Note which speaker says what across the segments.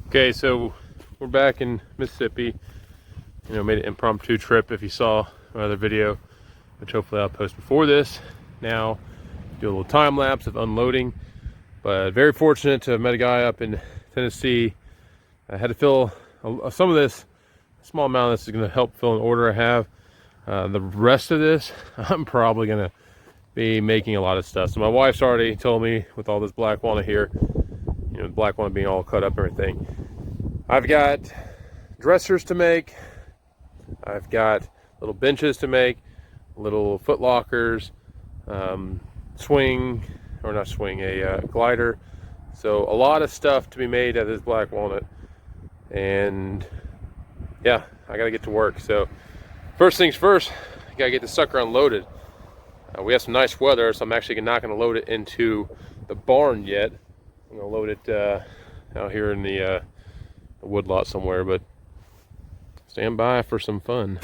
Speaker 1: Okay, so we're back in Mississippi. You know, made an impromptu trip. If you saw my other video, which hopefully I'll post before this. Now, do a little time lapse of unloading. But very fortunate to have met a guy up in Tennessee. I had to fill some of this, a small amount of this is going to help fill an order I have. The rest of this, I'm probably going to be making a lot of stuff. So my wife's already told me with all this black walnut here, you know, the black walnut being all cut up and everything. I've got dressers to make. I've got little benches to make, little foot lockers, swing, or not swing, a glider. So a lot of stuff to be made out of this black walnut. And yeah, I gotta get to work. So first things first, I gotta get the sucker unloaded. We have some nice weather, so I'm actually not gonna load it into the barn yet. I'm gonna load it out here in the wood lot somewhere, but stand by for some fun.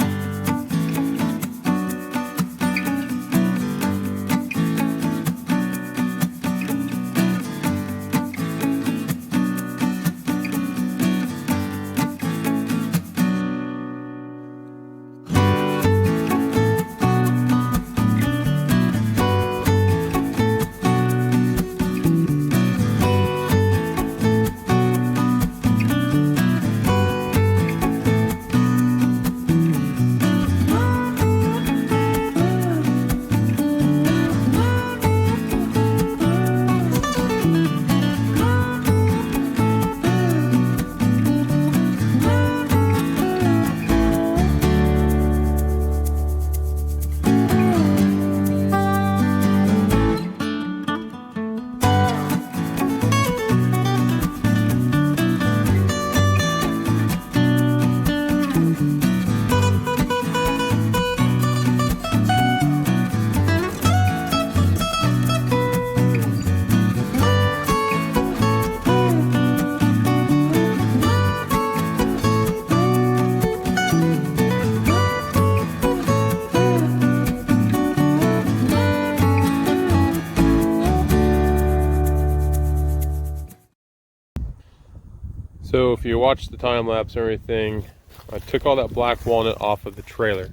Speaker 1: So if you watch the time lapse and everything, I took all that black walnut off of the trailer,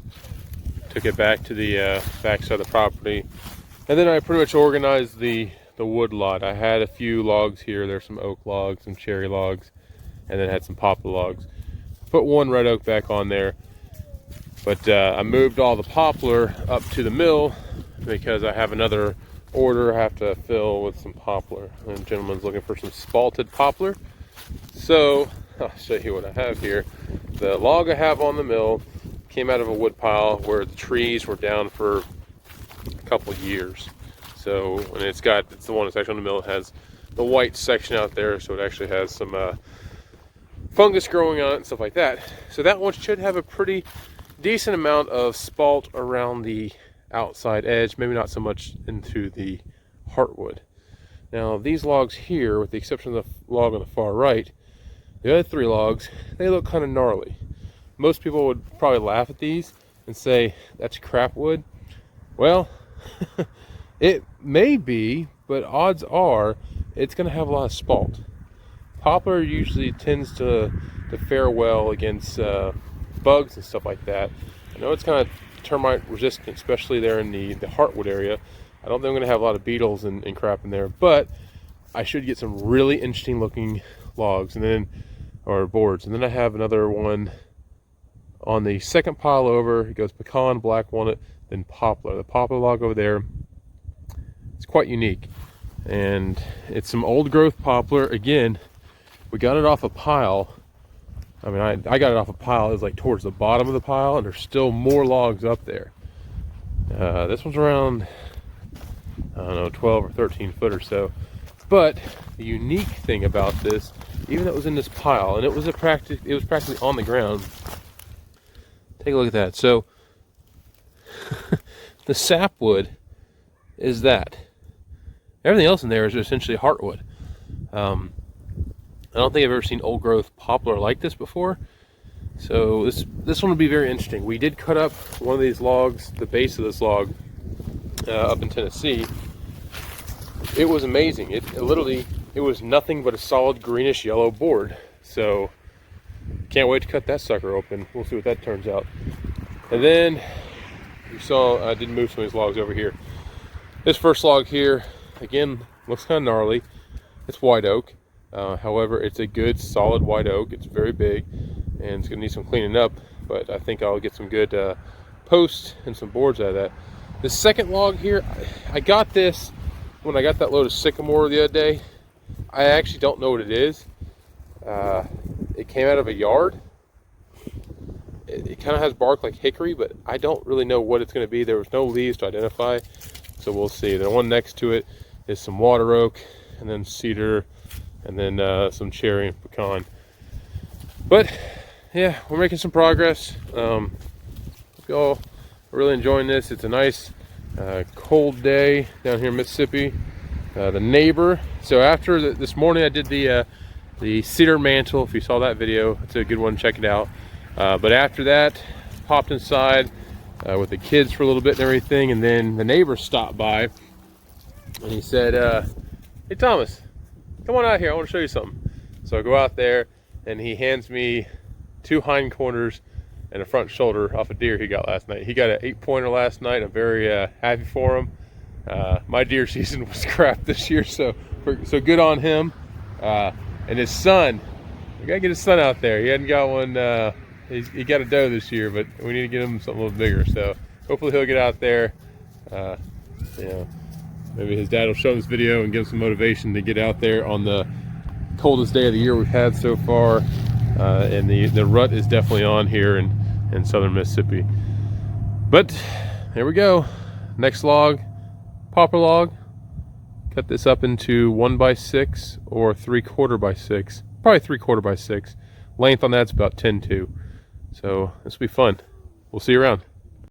Speaker 1: took it back to the back side of the property, and then I pretty much organized the wood lot. I had a few logs here. There's some oak logs, some cherry logs, and then had some poplar logs. Put one red oak back on there, but I moved all the poplar up to the mill because I have another order I have to fill with some poplar. And the gentleman's looking for some spalted poplar. So I'll show you what I have here. The log I have on the mill came out of a wood pile where the trees were down for a couple of years. So, and it's the one that's actually on the mill. It has the white section out there, so it actually has some fungus growing on it and stuff like that. So that one should have a pretty decent amount of spalt around the outside edge, maybe not so much into the heartwood. Now these logs here, with the exception of the log on the far right, the other three logs, they look kind of gnarly. Most people would probably laugh at these and say, that's crap wood. Well, it may be, but odds are it's going to have a lot of spalt. Poplar usually tends to fare well against bugs and stuff like that. I know it's kind of termite resistant, especially there in the heartwood area. I don't think I'm going to have a lot of beetles and crap in there, but I should get some really interesting looking logs or boards. And then I have another one on the second pile over. It goes pecan, black walnut, then poplar. The poplar log over there, it's quite unique. And it's some old growth poplar. Again, we got it off a pile. I mean, I got it off a pile. It was like towards the bottom of the pile, and there's still more logs up there. This one's around, I don't know, 12 or 13 foot or so. But the unique thing about this, even though it was in this pile, and it was practically on the ground. Take a look at that. So the sapwood is that. Everything else in there is essentially heartwood. I don't think I've ever seen old growth poplar like this before. So this one will be very interesting. We did cut up one of these logs, the base of this log, up in Tennessee. It was amazing. It literally, it was nothing but a solid greenish yellow board. So can't wait to cut that sucker open. We'll see what that turns out. And then you saw I did move some of these logs over here. This first log here, again, looks kind of gnarly. It's white oak. However, it's a good solid white oak. It's very big and it's gonna need some cleaning up, but I think I'll get some good posts and some boards out of that. The second log here, I got this when I got that load of sycamore the other day. I actually don't know what it is. It came out of a yard. It kind of has bark like hickory, but I don't really know what it's going to be. There was no leaves to identify, so we'll see. The one next to it is some water oak, and then cedar, and then some cherry and pecan. But yeah, we're making some progress. Hope you all are really enjoying this. It's a nice cold day down here in Mississippi. The neighbor, so after this morning I did the cedar mantle. If you saw that video, it's a good one, check it out. But after that, popped inside with the kids for a little bit and everything, and then the neighbor stopped by and he said, hey Thomas, come on out here, I want to show you something. So I go out there and he hands me 2 hindquarters and a front shoulder off a deer he got last night. He got an 8-pointer last night. I'm very happy for him. My deer season was crap this year, so good on him. And his son, we gotta get his son out there. He hadn't got one. He got a doe this year, but we need to get him something a little bigger. So hopefully he'll get out there. You know, maybe his dad will show him this video and give him some motivation to get out there on the coldest day of the year we've had so far. And the rut is definitely on here in southern Mississippi. But there we go. Next log, poplar log. Cut this up into 1x6 or 3/4 by 6. Probably 3/4 by 6. Length on that's about 10-2. So this will be fun. We'll see you around.